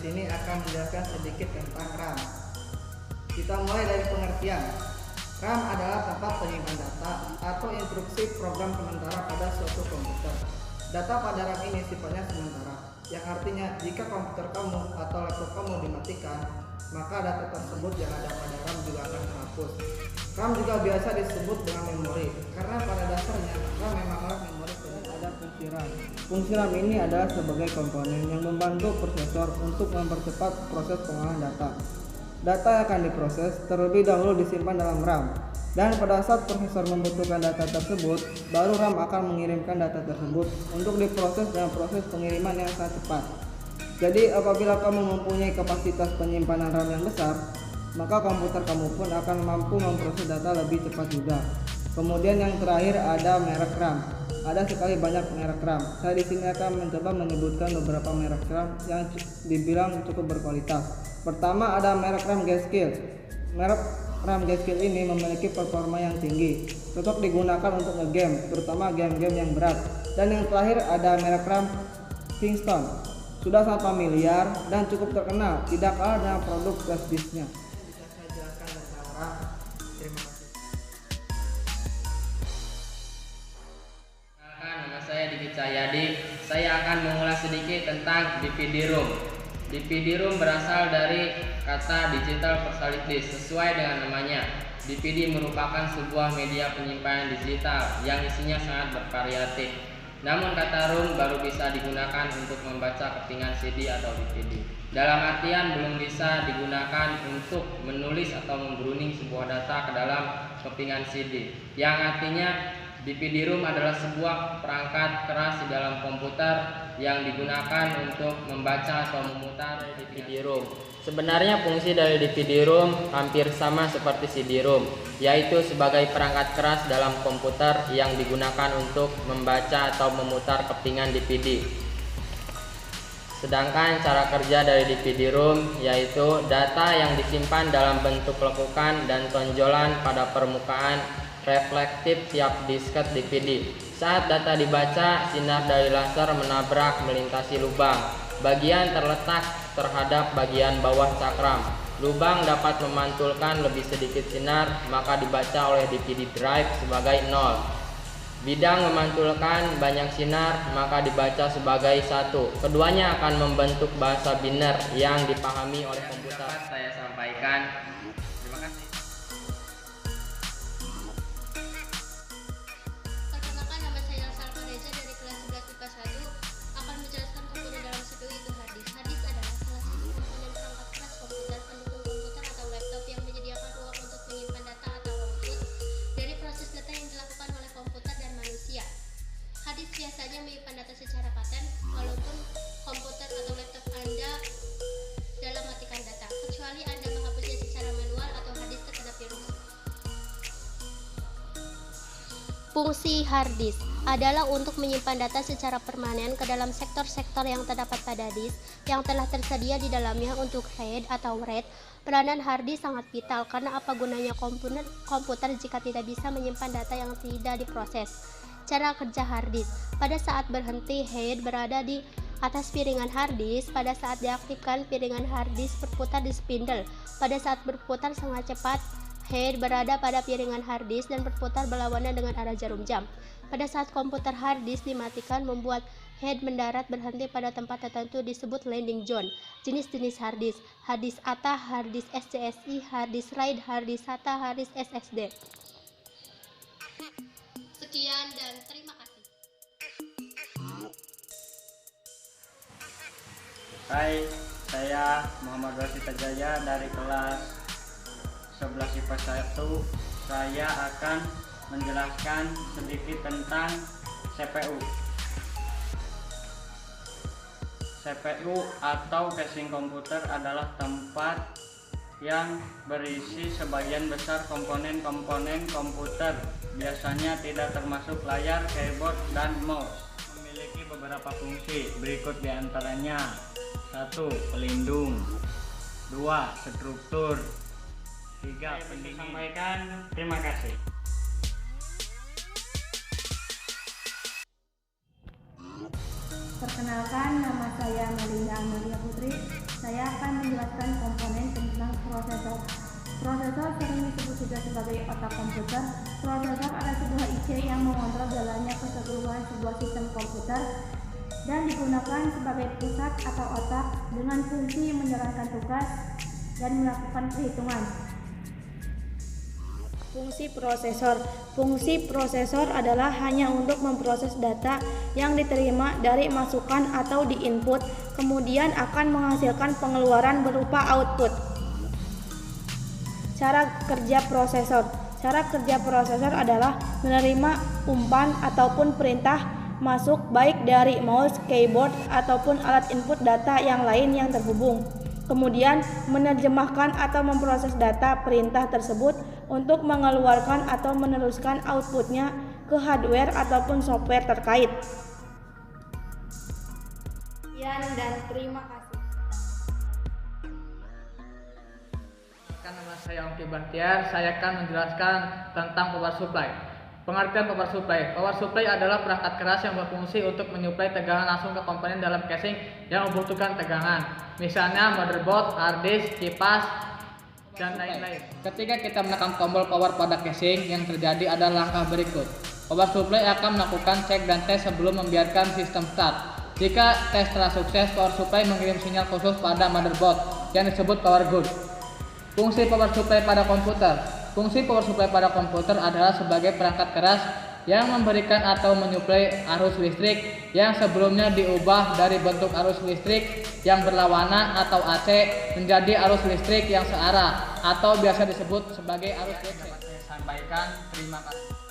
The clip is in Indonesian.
sini akan menjelaskan sedikit tentang RAM. Kita mulai dari pengertian. RAM adalah tempat penyimpan data atau instruksi program sementara pada suatu komputer. Data pada RAM ini sifatnya sementara, yang artinya jika komputer kamu atau laptop kamu dimatikan, maka data tersebut yang ada pada RAM juga akan terhapus. RAM juga biasa disebut dengan memori, karena pada dasarnya RAM memanglah memori. Ada fungsi RAM. Fungsi RAM ini adalah sebagai komponen yang membantu prosesor untuk mempercepat proses pengolahan data. Data yang akan diproses terlebih dahulu disimpan dalam RAM, dan pada saat prosesor membutuhkan data tersebut, baru RAM akan mengirimkan data tersebut untuk diproses dengan proses pengiriman yang sangat cepat. Jadi apabila kamu mempunyai kapasitas penyimpanan RAM yang besar, maka komputer kamu pun akan mampu memproses data lebih cepat juga. Kemudian yang terakhir ada merek RAM. Ada sekali banyak merek RAM. Saya di sini akan mencoba menyebutkan beberapa merek RAM yang dibilang cukup berkualitas. Pertama ada merek RAM G-Skill. Merek RAM G-Skill ini memiliki performa yang tinggi, cocok digunakan untuk nge-game, terutama game-game yang berat. Dan yang terakhir ada merek RAM Kingston. Sudah sangat familiar dan cukup terkenal, tidak kalah dengan produk flash disknya. Bisa saya jelaskan tentang RAM. Terima kasih. Nama saya Diki Cahyadi. Saya akan mengulas sedikit tentang DVD-ROM. DVD-ROM berasal dari kata digital versatility disk. Sesuai dengan namanya, DVD merupakan sebuah media penyimpanan digital yang isinya sangat bervariatif. Namun kata ROM baru bisa digunakan untuk membaca kepingan CD atau DVD. Dalam artian belum bisa digunakan untuk menulis atau membrowsing sebuah data ke dalam kepingan CD. Yang artinya DVD-ROM adalah sebuah perangkat keras di dalam komputer yang digunakan untuk membaca atau memutar DVD-ROM. Sebenarnya fungsi dari DVD-ROM hampir sama seperti CD-ROM, yaitu sebagai perangkat keras dalam komputer yang digunakan untuk membaca atau memutar kepingan DVD. Sedangkan cara kerja dari DVD-ROM yaitu data yang disimpan dalam bentuk lekukan dan tonjolan pada permukaan reflektif tiap disket DVD. Saat data dibaca, sinar dari laser menabrak melintasi lubang. Bagian terletak terhadap bagian bawah cakram. Lubang dapat memantulkan lebih sedikit sinar, maka dibaca oleh DVD drive sebagai 0. Bidang memantulkan banyak sinar, maka dibaca sebagai 1. Keduanya akan membentuk bahasa biner yang dipahami oleh komputer. Saya sampaikan. Terima kasih. Perkenalkan, nama saya Salva Reza dari kelas 11 IPA 1 akan menjelaskan komponen dalam CPU itu hard disk. Hard disk adalah salah satu komponen perangkat keras komputer pendukung komputer atau laptop yang menyediakan ruang untuk menyimpan data atau output dari proses data yang dilakukan oleh komputer dan manusia. Hard disk biasanya menyimpan data secara paten, walaupun komputer atau laptop Anda dalam matikan data, kecuali Anda menghapusnya secara manual atau hard disk terkena virus. Fungsi hard disk adalah untuk menyimpan data secara permanen ke dalam sektor-sektor yang terdapat pada disk yang telah tersedia di dalamnya. Untuk RAID atau RAID, peranan hard disk sangat vital karena apa gunanya komputer jika tidak bisa menyimpan data yang tidak diproses. Cara kerja hard disk: pada saat berhenti, head berada di atas piringan hard disk. Pada saat diaktifkan, piringan hard disk berputar di spindle. Pada saat berputar sangat cepat, head berada pada piringan hard disk dan berputar berlawanan dengan arah jarum jam. Pada saat komputer hard disk dimatikan, membuat head mendarat berhenti pada tempat tertentu disebut landing zone. Jenis-jenis hard disk: hard disk ATA, hard disk SCSI, hard disk RAID, hard disk SATA, hard disk SSD. Sekian dan terima kasih. Hai, saya Muhammad Rasita Jaya dari kelas 11 IPA 1. Saya akan menjelaskan sedikit tentang CPU. CPU atau casing komputer adalah tempat yang berisi sebagian besar komponen-komponen komputer. Biasanya tidak termasuk layar, keyboard, dan mouse. Memiliki beberapa fungsi, berikut diantaranya: 1. Pelindung, 2. Struktur, 3. Pendingin. Sampaikan, terima kasih. Perkenalkan, nama saya Melinda Amelia Putri. saya akan menjelaskan komponen tentang prosesor. Prosesor sering disebut juga sebagai otak komputer. Prosesor adalah sebuah IC yang mengontrol jalannya keseluruhan sebuah sistem komputer dan digunakan sebagai pusat atau otak dengan fungsi menjalankan tugas dan melakukan perhitungan. Fungsi prosesor. Fungsi prosesor adalah hanya untuk memproses data yang diterima dari masukan atau diinput, kemudian akan menghasilkan pengeluaran berupa output. Cara kerja prosesor. Cara kerja prosesor adalah menerima umpan ataupun perintah masuk baik dari mouse, keyboard, ataupun alat input data yang lain yang terhubung. Kemudian menerjemahkan atau memproses data perintah tersebut untuk mengeluarkan atau meneruskan outputnya ke hardware ataupun software terkait. Sekian dan terima kasih. Nama saya Ongki Bahtiar, saya akan menjelaskan tentang power supply. Pengertian power supply. Power supply adalah perangkat keras yang berfungsi untuk menyuplai tegangan langsung ke komponen dalam casing yang membutuhkan tegangan. Misalnya motherboard, hard disk, kipas, dan lain-lain. Ketika kita menekan tombol power pada casing, yang terjadi adalah langkah berikut. Power supply akan melakukan cek dan tes sebelum membiarkan sistem start. Jika tes telah sukses, power supply mengirim sinyal khusus pada motherboard yang disebut power good. Fungsi power supply pada komputer. Fungsi power supply pada komputer adalah sebagai perangkat keras yang memberikan atau menyuplai arus listrik yang sebelumnya diubah dari bentuk arus listrik yang berlawanan atau AC menjadi arus listrik yang searah atau biasa disebut sebagai arus DC. Dapat saya sampaikan, terima kasih.